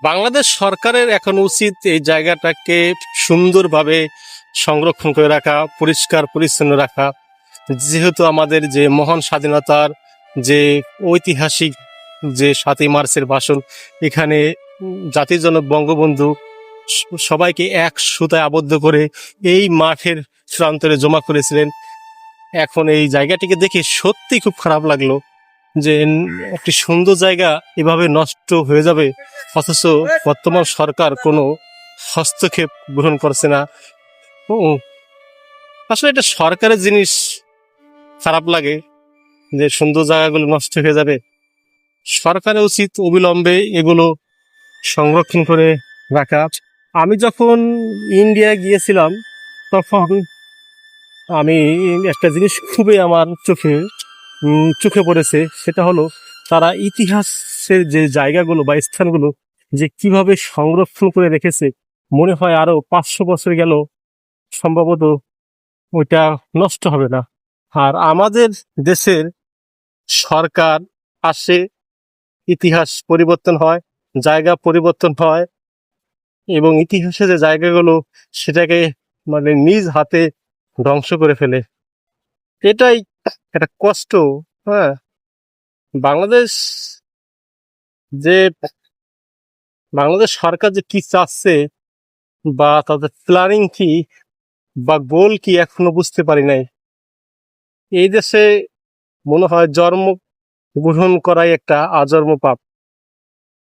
বাংলাদেশ সরকারের এখন উচিত এই জায়গাটাকে সুন্দরভাবে সংরক্ষণ করে রাখা, পরিষ্কার পরিচ্ছন্ন রাখা। যেহেতু আমাদের যে মহান স্বাধীনতার যে ঐতিহাসিক যে ৭ই মার্চের ভাষণ, এখানে জাতির জনক বঙ্গবন্ধু সবাইকে এক সুতায় আবদ্ধ করে এই মাঠের প্রান্তরে জমা করেছিলেন। এখন এই জায়গাটিকে দেখে সত্যি খুব খারাপ লাগলো যে একটি সুন্দর জায়গা এভাবে নষ্ট হয়ে যাবে, অথচ বর্তমান সরকার কোনো হস্তক্ষেপ গ্রহণ করছে না। হুম, আসলে এটা সরকারের জিনিস, খারাপ লাগে যে সুন্দর জায়গাগুলো নষ্ট হয়ে যাবে। সরকারের উচিত অবিলম্বে এগুলো সংরক্ষণ করে রাখা। আমি যখন ইন্ডিয়া গিয়েছিলাম তখন আমি একটা জিনিস খুবই আমার চোখে পড়েছে, সেটা হলো তারা ইতিহাসের যে জায়গাগুলো বা স্থানগুলো যে কিভাবে সংরক্ষণ করে রেখেছে। মনে হয় আরো 500 বছর গেল সম্ভবত ওইটা নষ্ট হবে না। আর আমাদের দেশের সরকার আসে, ইতিহাস পরিবর্তন হয়, জায়গা পরিবর্তন হয়, এবং ইতিহাসে যে জায়গাগুলো সেটাকে মানে নিজ হাতে ধ্বংস করে ফেলে। এটাই একটা কষ্ট। হ্যাঁ, বাংলাদেশ যে বাংলাদেশ সরকার যে কি চাচ্ছে বা তাদের প্ল্যানিং কি বা গোল কি এখনো বুঝতে পারি নাই। এই দেশে মনে হয় জন্ম গ্রহণ করাই একটা আজন্ম পাপ।